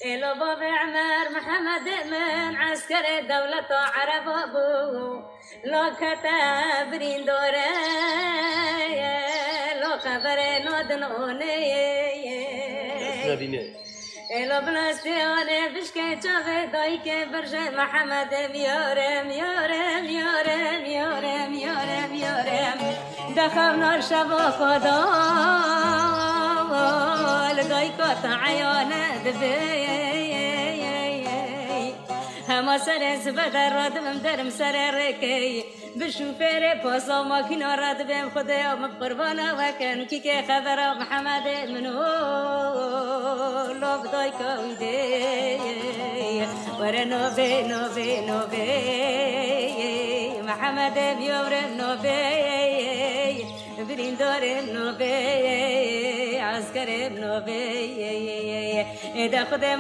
إلو باب عمر محمد من عسكر دولة عرب أبو لو كتب ريندوري لو خبر نودنوني إلو بلاستيوني بشكي تشوفي دويكي برشي محمد يورم يورم يورم يورم يورم يورم دخلنا الشبو خدا لدويكو تعيونا دبي هما سرس بدر ردم درم سر ركي بشوفيري بوصو ماكينو ردم خدي ومقربانا وكان كيكي خبر محمد منو لو بدويكو ويدي ورا نوبي نوبي نوبي محمد بيورم نوبي بريندورم نوبي عسكرم نوبي إذا خدم